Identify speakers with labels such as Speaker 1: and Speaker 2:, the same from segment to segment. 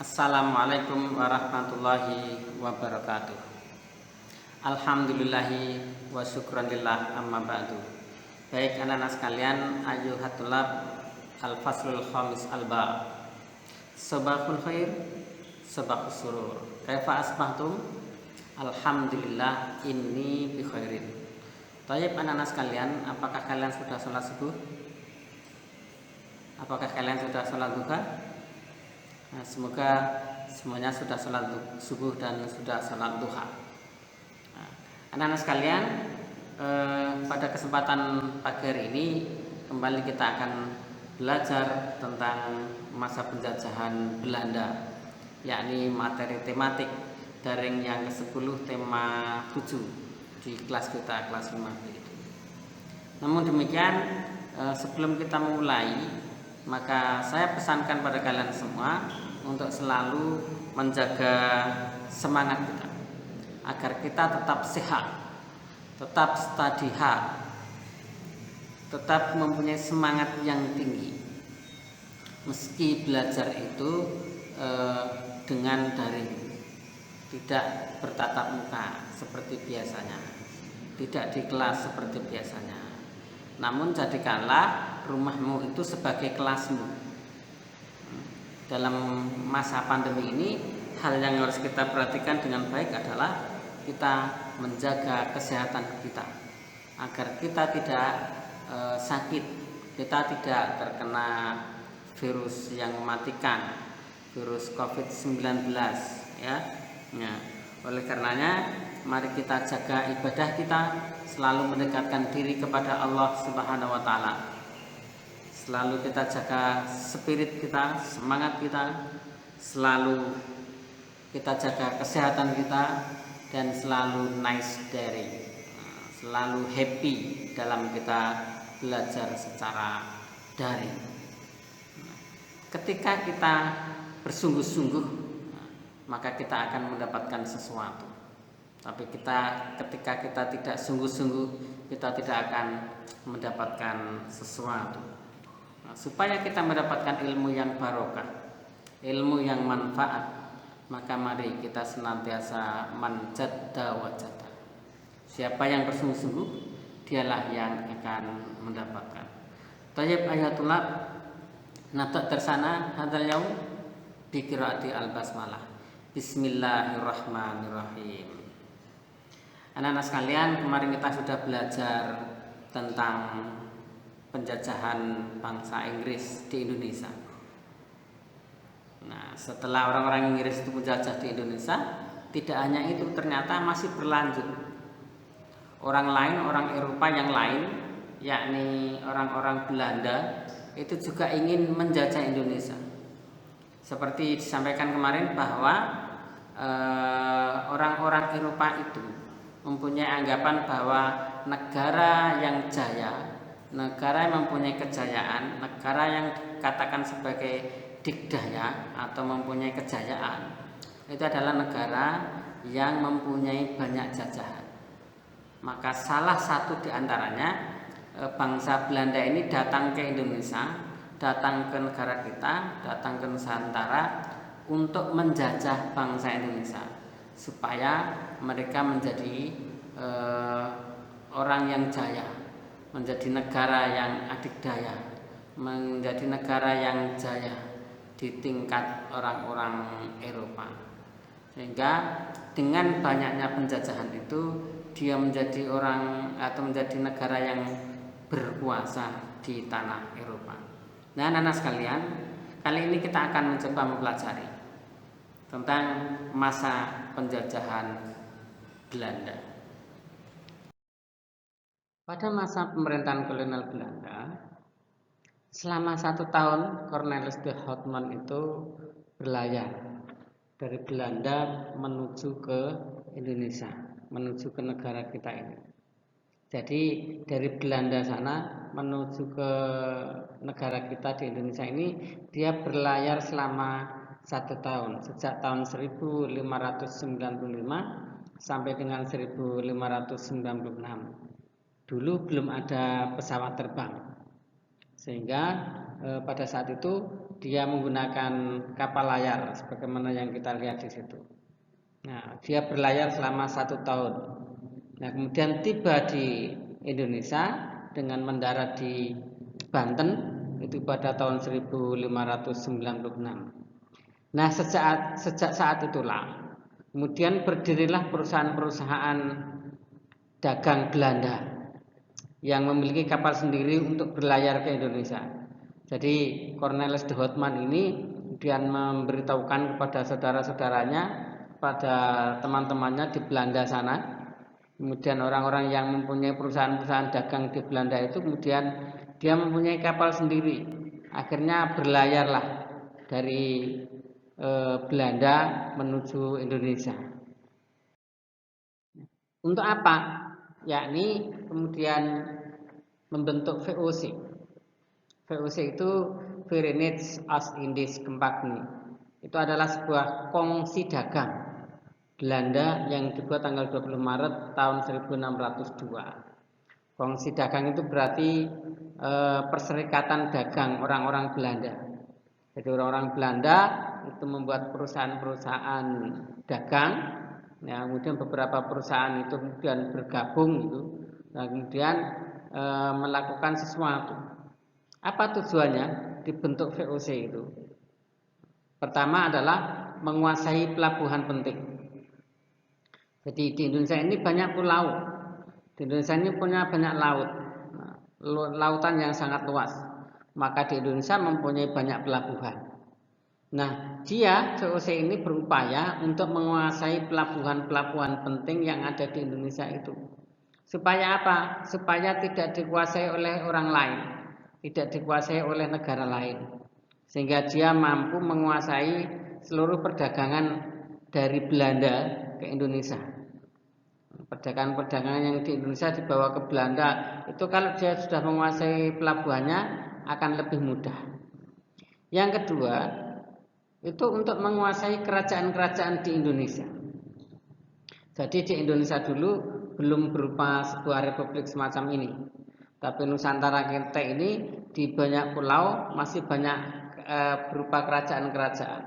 Speaker 1: Assalamualaikum warahmatullahi wabarakatuh. Alhamdulillahi wa syukranillah amma ba'du. Baik anak-anak sekalian, ayyuhatulab al-faslul khamis al-ba. Sabahul khair, sabahus surur. Kaifa asbahtum? Alhamdulillah inni bi khairin. Baik anak-anak sekalian, apakah kalian sudah sholat subuh? Apakah kalian sudah sholat duha? Nah, semoga semuanya sudah sholat subuh dan sudah sholat duha. Nah, anak-anak sekalian, pada kesempatan pagi hari ini kembali kita akan belajar tentang masa penjajahan Belanda, yakni materi tematik daring yang ke-10 tema 7 di kelas kita, kelas 5 begitu. Namun demikian, sebelum kita memulai, maka saya pesankan pada kalian semua untuk selalu menjaga semangat kita agar kita tetap sehat, tetap study hard, tetap mempunyai semangat yang tinggi meski belajar itu dengan daring, tidak bertatap muka seperti biasanya, tidak di kelas seperti biasanya. Namun jadikanlah rumahmu itu sebagai kelasmu. Dalam masa pandemi ini, hal yang harus kita perhatikan dengan baik adalah kita menjaga kesehatan kita agar kita tidak sakit, kita tidak terkena virus yang mematikan, virus COVID-19 ya. Nah, oleh karenanya mari kita jaga ibadah kita, selalu mendekatkan diri kepada Allah Subhanahu wa taala. Selalu kita jaga spirit kita, semangat kita, selalu kita jaga kesehatan kita, dan selalu nice daring, selalu happy dalam kita belajar secara daring. Ketika kita bersungguh-sungguh, maka kita akan mendapatkan sesuatu. Tapi ketika kita tidak sungguh-sungguh, kita tidak akan mendapatkan sesuatu. Supaya kita mendapatkan ilmu yang barokah, ilmu yang manfaat, maka mari kita senantiasa manjadda wajada. Siapa yang bersungguh-sungguh, dialah yang akan mendapatkan. Tayyib ayatullah natak tersana hadal yaum bi qiraati al-basmalah. Bismillahirrahmanirrahim. Anak-anak sekalian, kemarin kita sudah belajar tentang penjajahan bangsa Inggris di Indonesia. Nah, setelah orang-orang Inggris itu menjajah di Indonesia, tidak hanya itu, ternyata masih berlanjut. Orang lain, orang Eropa yang lain, yakni orang-orang Belanda, itu juga ingin menjajah Indonesia. Seperti disampaikan kemarin bahwa orang-orang Eropa itu mempunyai anggapan bahwa negara yang jaya, negara yang mempunyai kejayaan, negara yang dikatakan sebagai dikdaya atau mempunyai kejayaan, itu adalah negara yang mempunyai banyak jajahan. Maka salah satu di antaranya, bangsa Belanda ini datang ke Indonesia, datang ke negara kita, datang ke Nusantara untuk menjajah bangsa Indonesia, supaya mereka menjadi orang yang jaya, menjadi negara yang adikdaya, menjadi negara yang jaya di tingkat orang-orang Eropa. Sehingga dengan banyaknya penjajahan itu, dia menjadi orang atau menjadi negara yang berkuasa di tanah Eropa. Nah, anak-anak sekalian, kali ini kita akan mencoba mempelajari tentang masa penjajahan Belanda. Pada masa pemerintahan kolonial Belanda, selama 1 tahun Cornelis de Houtman itu berlayar dari Belanda menuju ke Indonesia, menuju ke negara kita ini. Jadi dari Belanda sana menuju ke negara kita di Indonesia ini, dia berlayar selama 1 tahun, sejak tahun 1595 sampai dengan 1596. Dulu belum ada pesawat terbang, sehingga pada saat itu dia menggunakan kapal layar sebagaimana yang kita lihat di situ. Nah, dia berlayar selama 1 tahun. Nah, kemudian tiba di Indonesia dengan mendarat di Banten itu pada tahun 1596. Nah, sejak saat itulah kemudian berdirilah perusahaan-perusahaan dagang Belanda yang memiliki kapal sendiri untuk berlayar ke Indonesia. Jadi Cornelis de Houtman ini kemudian memberitahukan kepada saudara-saudaranya, pada teman-temannya di Belanda sana. Kemudian orang-orang yang mempunyai perusahaan-perusahaan dagang di Belanda itu kemudian dia mempunyai kapal sendiri. Akhirnya berlayarlah dari Belanda menuju Indonesia. Untuk apa? Yakni kemudian membentuk VOC. VOC itu Verenigd Oost-Indisch Compagnie. Itu adalah sebuah kongsi dagang Belanda yang dibuat tanggal 20 Maret tahun 1602. Kongsi dagang itu berarti perserikatan dagang orang-orang Belanda. Jadi orang-orang Belanda itu membuat perusahaan-perusahaan dagang. Nah, kemudian beberapa perusahaan itu kemudian bergabung gitu. Nah, kemudian melakukan sesuatu. Apa tujuannya dibentuk VOC itu? Pertama adalah menguasai pelabuhan penting. Jadi di Indonesia ini banyak pulau. Di Indonesia ini punya banyak laut. Lautan yang sangat luas. Maka di Indonesia mempunyai banyak pelabuhan. Nah, VOC ini berupaya untuk menguasai pelabuhan-pelabuhan penting yang ada di Indonesia itu. Supaya apa? Supaya tidak dikuasai oleh orang lain, tidak dikuasai oleh negara lain. Sehingga dia mampu menguasai seluruh perdagangan dari Belanda ke Indonesia. Perdagangan-perdagangan yang di Indonesia dibawa ke Belanda itu kalau dia sudah menguasai pelabuhannya akan lebih mudah. Yang kedua, itu untuk menguasai kerajaan-kerajaan di Indonesia. Jadi di Indonesia dulu belum berupa sebuah republik semacam ini. Tapi Nusantara kita ini di banyak pulau masih banyak berupa kerajaan-kerajaan.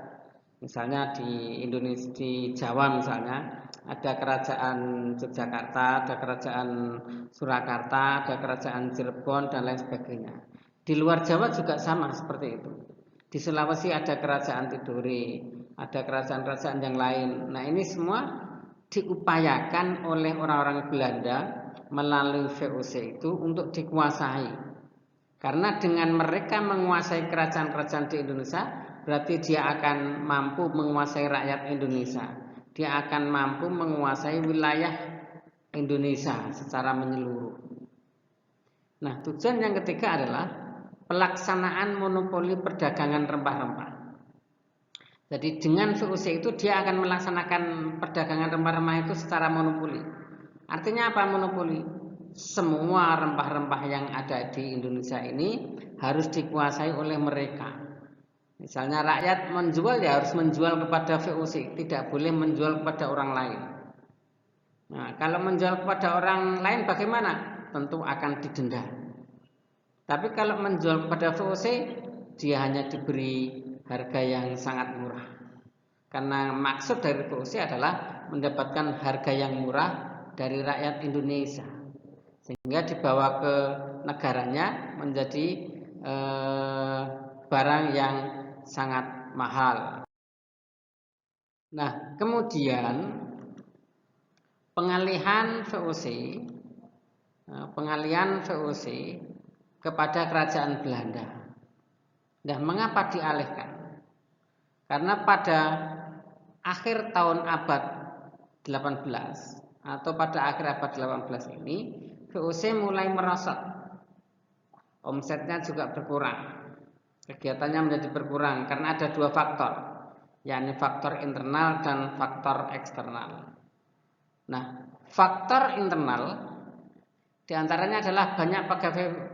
Speaker 1: Misalnya di Indonesia, di Jawa misalnya ada kerajaan Yogyakarta, ada kerajaan Surakarta, ada kerajaan Cirebon dan lain sebagainya. Di luar Jawa juga sama seperti itu. Di Sulawesi ada kerajaan Tidore, ada kerajaan-kerajaan yang lain. Nah, ini semua diupayakan oleh orang-orang Belanda melalui VOC itu untuk dikuasai. Karena dengan mereka menguasai kerajaan-kerajaan di Indonesia, berarti dia akan mampu menguasai rakyat Indonesia. Dia akan mampu menguasai wilayah Indonesia secara menyeluruh. Nah, tujuan yang ketiga adalah pelaksanaan monopoli perdagangan rempah-rempah. Jadi dengan VOC itu dia akan melaksanakan perdagangan rempah-rempah itu secara monopoli. Artinya apa monopoli? Semua rempah-rempah yang ada di Indonesia ini harus dikuasai oleh mereka. Misalnya rakyat menjual ya harus menjual kepada VOC, tidak boleh menjual kepada orang lain. Nah, kalau menjual kepada orang lain bagaimana? Tentu akan didenda. Tapi kalau menjual kepada VOC, dia hanya diberi harga yang sangat murah. Karena maksud dari VOC adalah mendapatkan harga yang murah dari rakyat Indonesia. Sehingga dibawa ke negaranya menjadi barang yang sangat mahal. Nah, kemudian pengalihan VOC kepada kerajaan Belanda. Nah, mengapa dialihkan? Karena pada akhir tahun abad 18 atau pada akhir abad 18 ini VOC mulai merosot. Omsetnya juga berkurang. Kegiatannya menjadi berkurang karena ada dua faktor, yakni faktor internal dan faktor eksternal. Nah, faktor internal diantaranya adalah banyak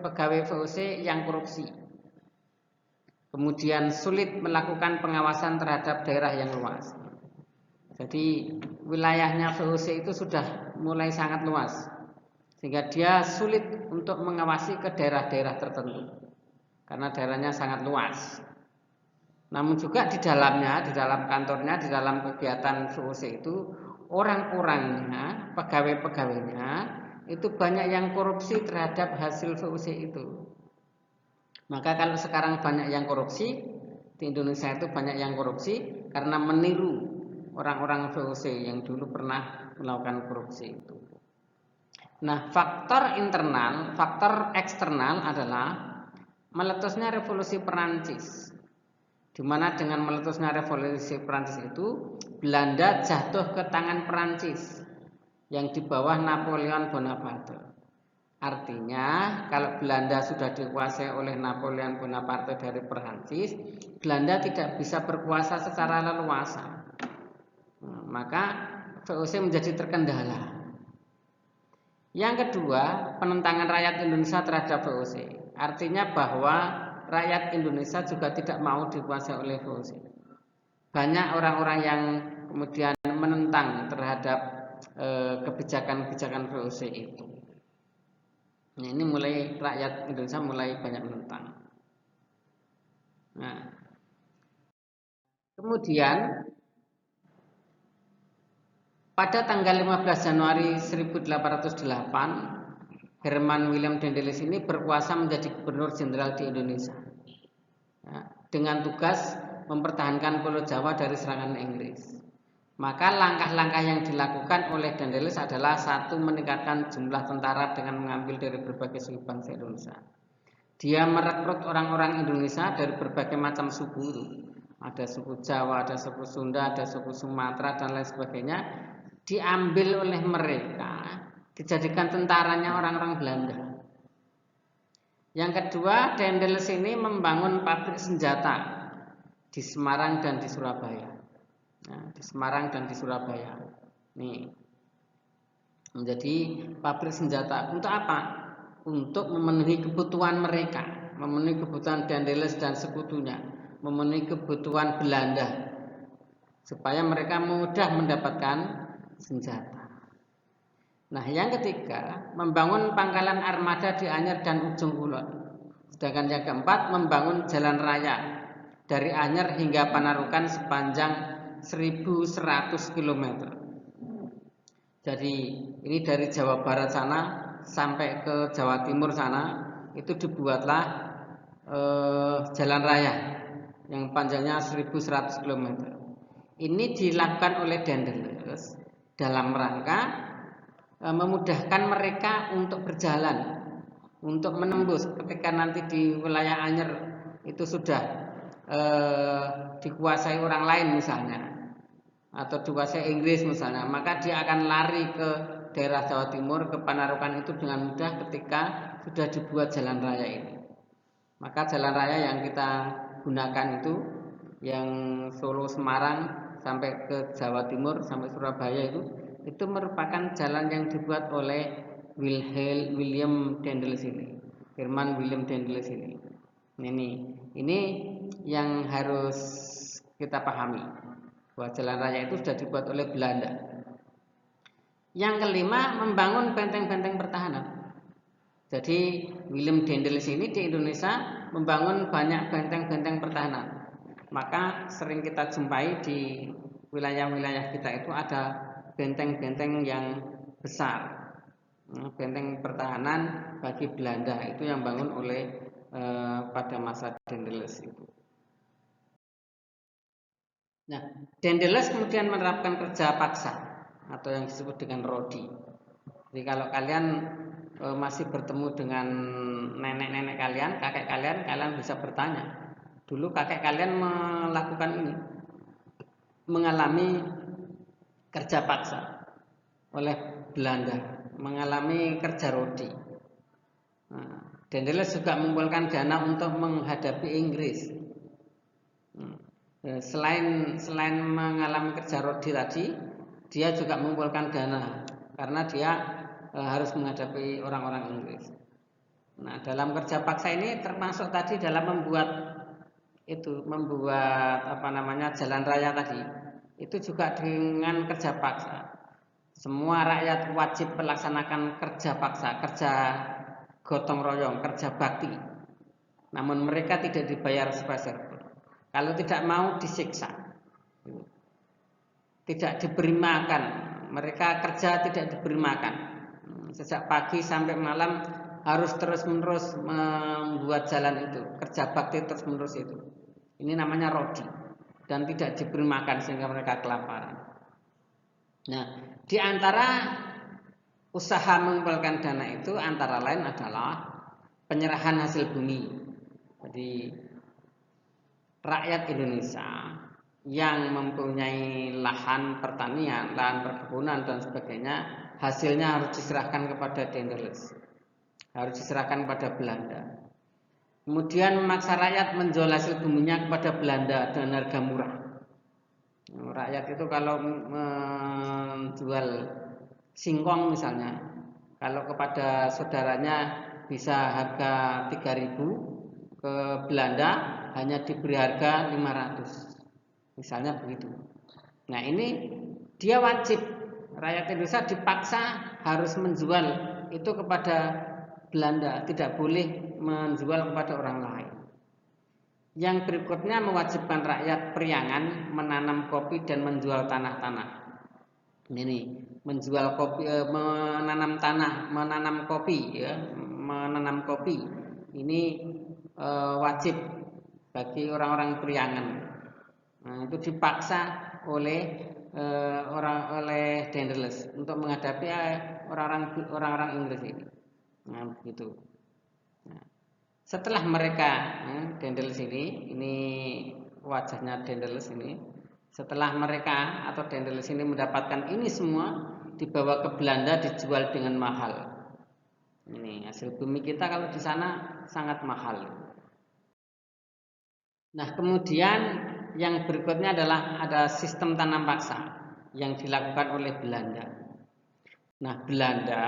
Speaker 1: pegawai VOC yang korupsi. Kemudian sulit melakukan pengawasan terhadap daerah yang luas. Jadi wilayahnya VOC itu sudah mulai sangat luas, sehingga dia sulit untuk mengawasi ke daerah-daerah tertentu karena daerahnya sangat luas. Namun juga di dalamnya, di dalam kantornya, di dalam kegiatan VOC itu orang-orangnya, pegawai-pegawainya itu banyak yang korupsi terhadap hasil VOC itu. Maka kalau sekarang banyak yang korupsi, di Indonesia itu banyak yang korupsi karena meniru orang-orang VOC yang dulu pernah melakukan korupsi itu. Nah, faktor internal, faktor eksternal adalah meletusnya revolusi Perancis. Di mana dengan meletusnya revolusi Perancis itu Belanda jatuh ke tangan Perancis yang di bawah Napoleon Bonaparte. Artinya kalau Belanda sudah dikuasai oleh Napoleon Bonaparte dari Perancis, Belanda tidak bisa berkuasa secara leluasa. Maka VOC menjadi terkendala. Yang kedua, penentangan rakyat Indonesia terhadap VOC. Artinya bahwa rakyat Indonesia juga tidak mau dikuasai oleh VOC. Banyak orang-orang yang kemudian menentang terhadap kebijakan-kebijakan VOC itu. Nah, ini mulai rakyat Indonesia mulai banyak menentang. Nah, kemudian pada tanggal 15 Januari 1808 Herman Willem Dendels ini berkuasa menjadi gubernur jenderal di Indonesia dengan tugas mempertahankan Pulau Jawa dari serangan Inggris. Maka langkah-langkah yang dilakukan oleh Dendels adalah satu, meningkatkan jumlah tentara dengan mengambil dari berbagai suku bangsa Indonesia. Dia merekrut orang-orang Indonesia dari berbagai macam suku. Ada suku Jawa, ada suku Sunda, ada suku Sumatera dan lain sebagainya. Diambil oleh mereka, dijadikan tentaranya orang-orang Belanda. Yang kedua, Dendels ini membangun pabrik senjata di Semarang dan di Surabaya. Nah, di Semarang dan di Surabaya. Nih, menjadi pabrik senjata. Untuk apa? Untuk memenuhi kebutuhan mereka, memenuhi kebutuhan Dendels dan sekutunya, memenuhi kebutuhan Belanda, supaya mereka mudah mendapatkan senjata. Nah, yang ketiga, membangun pangkalan armada di Anyer dan Ujung Kulon. Sedangkan yang keempat, membangun jalan raya dari Anyer hingga Panarukan sepanjang 1100 km. Jadi ini dari Jawa Barat sana sampai ke Jawa Timur sana itu dibuatlah jalan raya yang panjangnya 1100 km. Ini dilakukan oleh Dendels dalam rangka memudahkan mereka untuk berjalan, untuk menembus ketika nanti di wilayah Anyer itu sudah dikuasai orang lain misalnya, atau dikuasai Inggris misalnya, maka dia akan lari ke daerah Jawa Timur, ke Panarukan itu dengan mudah ketika sudah dibuat jalan raya ini. Maka jalan raya yang kita gunakan itu yang Solo Semarang sampai ke Jawa Timur sampai Surabaya itu merupakan jalan yang dibuat oleh William Dendels ini, Herman Willem Dendels ini. Ini yang harus kita pahami, bahwa jalan raya itu sudah dibuat oleh Belanda. Yang kelima, membangun benteng-benteng pertahanan. Jadi Willem Dendels ini di Indonesia membangun banyak benteng-benteng pertahanan. Maka sering kita jumpai di wilayah-wilayah kita itu ada benteng-benteng yang besar, benteng pertahanan bagi Belanda itu yang bangun oleh pada masa Dendels itu. Nah, Dendels kemudian menerapkan kerja paksa atau yang disebut dengan rodi. Jadi kalau kalian masih bertemu dengan nenek-nenek kalian, kakek kalian bisa bertanya, dulu kakek kalian melakukan ini, mengalami kerja paksa oleh Belanda, mengalami kerja rodi. Nah, Dendels juga mengumpulkan dana untuk menghadapi Inggris. Selain mengalami kerja rodi tadi, dia juga mengumpulkan dana karena dia harus menghadapi orang-orang Inggris. Nah, dalam kerja paksa ini termasuk tadi dalam membuat jalan raya tadi. Itu juga dengan kerja paksa. Semua rakyat wajib melaksanakan kerja paksa, kerja gotong royong, kerja bakti. Namun mereka tidak dibayar sepeser pun. Kalau tidak mau disiksa, tidak diberi makan. Mereka kerja tidak diberi makan. Sejak pagi sampai malam harus terus-menerus membuat jalan itu, kerja bakti terus-menerus itu. Ini namanya rodi, dan tidak diberi makan sehingga mereka kelaparan. Nah, di antara usaha mengumpulkan dana itu antara lain adalah penyerahan hasil bumi. Jadi rakyat Indonesia yang mempunyai lahan pertanian, lahan perkebunan dan sebagainya, hasilnya harus diserahkan kepada Denderlecht, harus diserahkan kepada Belanda. Kemudian memaksa rakyat menjual hasil buminya kepada Belanda dengan harga murah. Rakyat itu kalau menjual singkong misalnya, kalau kepada saudaranya bisa harga 3.000, ke Belanda hanya diberi harga 500, misalnya begitu. Nah, ini dia wajib, rakyat Indonesia dipaksa harus menjual itu kepada Belanda, tidak boleh menjual kepada orang lain. Yang berikutnya mewajibkan rakyat Priangan menanam kopi dan menjual tanah-tanah. Ini menjual kopi, menanam tanah, menanam kopi, ya, menanam kopi. Ini wajib bagi orang-orang Priangan. Nah, itu dipaksa oleh oleh Denderlecht untuk menghadapi orang-orang Inggris ini. Nah, begitu. Nah, setelah mereka Denderlecht ini wajahnya Denderlecht ini. Setelah mereka atau Denderlecht ini mendapatkan ini semua, dibawa ke Belanda dijual dengan mahal. Ini hasil bumi kita kalau di sana sangat mahal. Nah, kemudian yang berikutnya adalah ada sistem tanam paksa yang dilakukan oleh Belanda. Nah, Belanda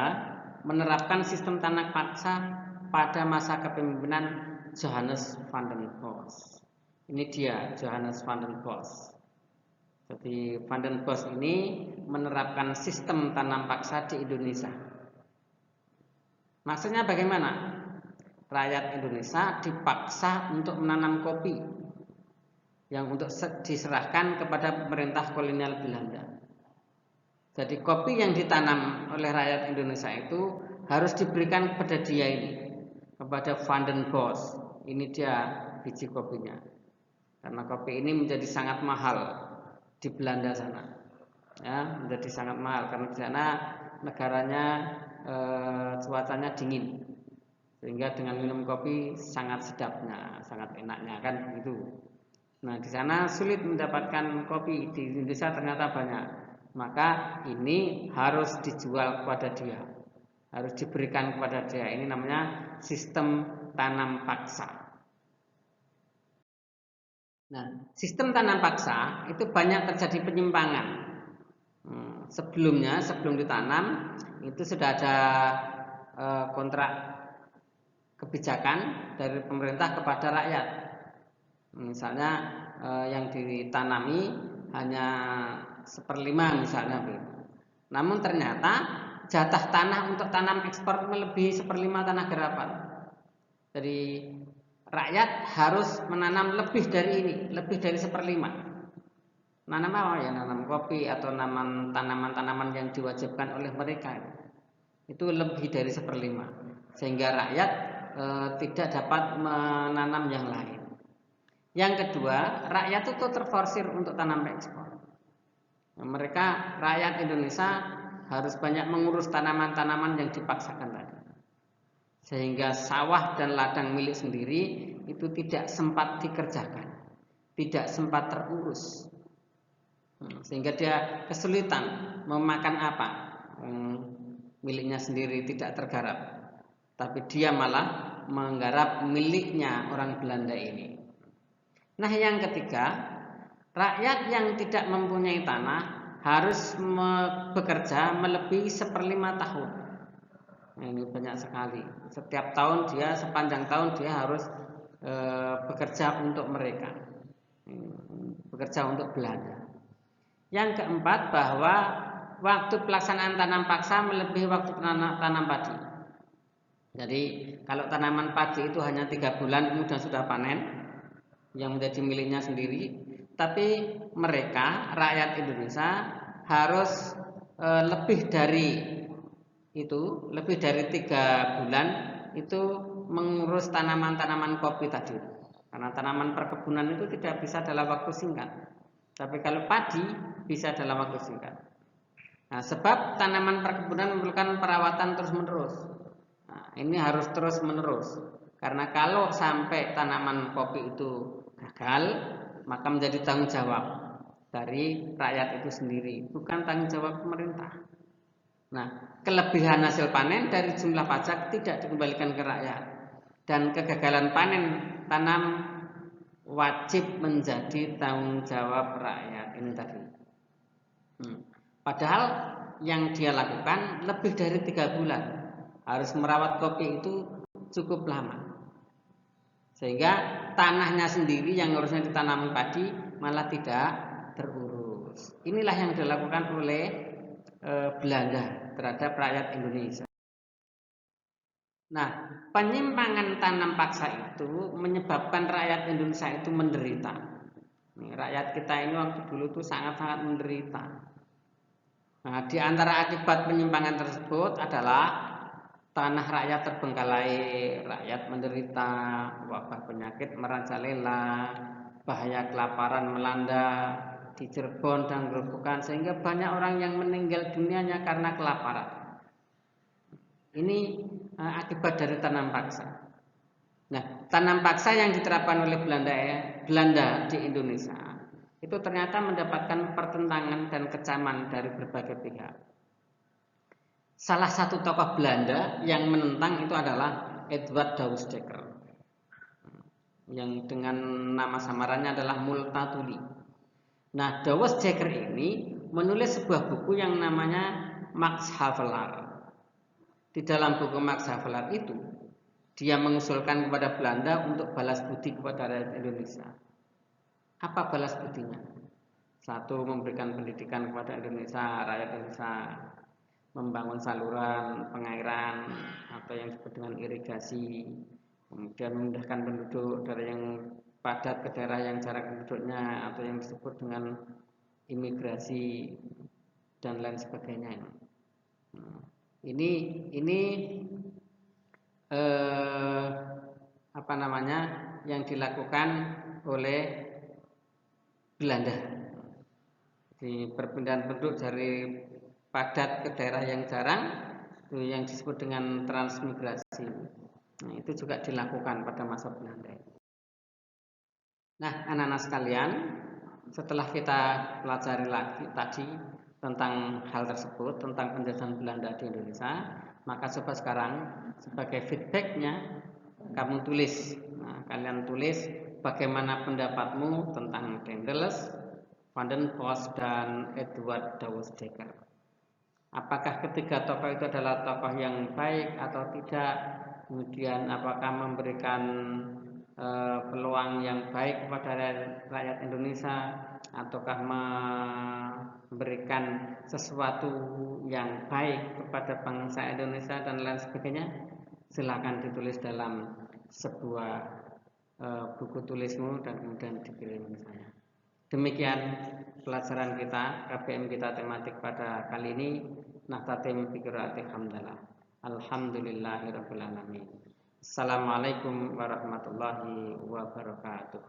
Speaker 1: menerapkan sistem tanam paksa pada masa kepemimpinan Johannes van den Bosch. Ini dia Johannes van den Bosch. Jadi Van den Bosch ini menerapkan sistem tanam paksa di Indonesia. Maksudnya bagaimana? Rakyat Indonesia dipaksa untuk menanam kopi yang untuk diserahkan kepada pemerintah kolonial Belanda. Jadi kopi yang ditanam oleh rakyat Indonesia itu harus diberikan kepada dia ini, kepada Van den Bosch. Ini dia biji kopinya. Karena kopi ini menjadi sangat mahal di Belanda sana, ya, menjadi sangat mahal karena di sana negaranya cuacanya dingin, sehingga dengan minum kopi sangat sedapnya, sangat enaknya kan begitu. Nah, di sana sulit mendapatkan kopi, di Indonesia ternyata banyak. Maka ini harus dijual kepada dia, harus diberikan kepada dia. Ini namanya sistem tanam paksa. Nah, sistem tanam paksa itu banyak terjadi penyimpangan. Sebelumnya, sebelum ditanam itu sudah ada kontrak kebijakan dari pemerintah kepada rakyat. Misalnya yang ditanami hanya 1/5 misalnya. Namun ternyata jatah tanah untuk tanam ekspor melebihi 1/5 tanah garapan. Jadi rakyat harus menanam lebih dari ini, lebih dari 1/5. Nanam apa ya? Nanam kopi atau tanaman-tanaman yang diwajibkan oleh mereka. Itu lebih dari 1/5. Sehingga rakyat tidak dapat menanam yang lain. Yang kedua, rakyat itu terforsir untuk tanam ekspor. Mereka, rakyat Indonesia harus banyak mengurus tanaman-tanaman yang dipaksakan tadi. Sehingga sawah dan ladang milik sendiri itu tidak sempat dikerjakan, tidak sempat terurus. Sehingga dia kesulitan memakan apa miliknya sendiri tidak tergarap, tapi dia malah menggarap miliknya orang Belanda ini. Nah, yang ketiga, rakyat yang tidak mempunyai tanah harus bekerja melebihi 1/5 tahun. Nah, ini banyak sekali. Setiap tahun dia, sepanjang tahun dia harus bekerja untuk mereka, bekerja untuk Belanda. Yang keempat, bahwa waktu pelaksanaan tanam paksa melebihi waktu tanam padi. Jadi kalau tanaman padi itu hanya 3 bulan kemudian sudah panen, yang menjadi miliknya sendiri, tapi mereka rakyat Indonesia harus lebih dari itu, lebih dari 3 bulan itu mengurus tanaman-tanaman kopi tadi. Karena tanaman perkebunan itu tidak bisa dalam waktu singkat. Tapi kalau padi bisa dalam waktu singkat. Nah, sebab tanaman perkebunan memerlukan perawatan terus-menerus. Nah, ini harus terus-menerus. Karena kalau sampai tanaman kopi itu gagal, maka menjadi tanggung jawab dari rakyat itu sendiri, bukan tanggung jawab pemerintah. Nah, kelebihan hasil panen dari jumlah pajak tidak dikembalikan ke rakyat, dan kegagalan panen tanam wajib menjadi tanggung jawab rakyat ini tadi. Padahal yang dia lakukan lebih dari 3 bulan, harus merawat kopi itu cukup lama, sehingga tanahnya sendiri yang harusnya ditanami padi malah tidak terurus. Inilah yang dilakukan oleh Belanda terhadap rakyat Indonesia. Nah, penyimpangan tanam paksa itu menyebabkan rakyat Indonesia itu menderita. Rakyat kita ini waktu dulu itu sangat-sangat menderita. Nah, di antara akibat penyimpangan tersebut adalah tanah rakyat terbengkalai, rakyat menderita, wabah penyakit merajalela, bahaya kelaparan melanda di Cirebon dan Gerobokan, sehingga banyak orang yang meninggal dunianya karena kelaparan. Ini akibat dari tanam paksa. Nah, tanam paksa yang diterapkan oleh Belanda di Indonesia itu ternyata mendapatkan pertentangan dan kecaman dari berbagai pihak. Salah satu tokoh Belanda yang menentang itu adalah Edward Douwes Dekker, yang dengan nama samarannya adalah Multatuli. Nah, Douwes Dekker ini menulis sebuah buku yang namanya Max Havelaar. Di dalam buku Max Havelaar itu, dia mengusulkan kepada Belanda untuk balas budi kepada rakyat Indonesia. Apa balas budinya? 1, memberikan pendidikan kepada Indonesia, rakyat Indonesia, membangun saluran pengairan atau yang disebut dengan irigasi, kemudian memindahkan penduduk dari yang padat ke daerah yang jarak penduduknya atau yang disebut dengan imigrasi dan lain sebagainya. Ini yang dilakukan oleh Belanda di perpindahan penduduk dari padat ke daerah yang jarang, itu yang disebut dengan transmigrasi. Nah, itu juga dilakukan pada masa Belanda. Nah, anak-anak sekalian, setelah kita pelajari lagi tadi tentang hal tersebut, tentang penjajahan Belanda di Indonesia, maka coba sekarang sebagai feedbacknya kamu tulis. Nah, kalian tulis bagaimana pendapatmu tentang Daendels, Van den Bosch, dan Edward Douwes Dekker. Apakah ketiga tokoh itu adalah tokoh yang baik atau tidak? Kemudian apakah memberikan peluang yang baik kepada rakyat Indonesia, ataukah memberikan sesuatu yang baik kepada bangsa Indonesia dan lain sebagainya? Silakan ditulis dalam sebuah buku tulismu dan kemudian dikirim ke saya. Demikian pelajaran kita, KBM kita tematik pada kali ini. Nakhtatim bi qiraati hamdalah. Alhamdulillahirabbil alamin. Assalamualaikum warahmatullahi wabarakatuh.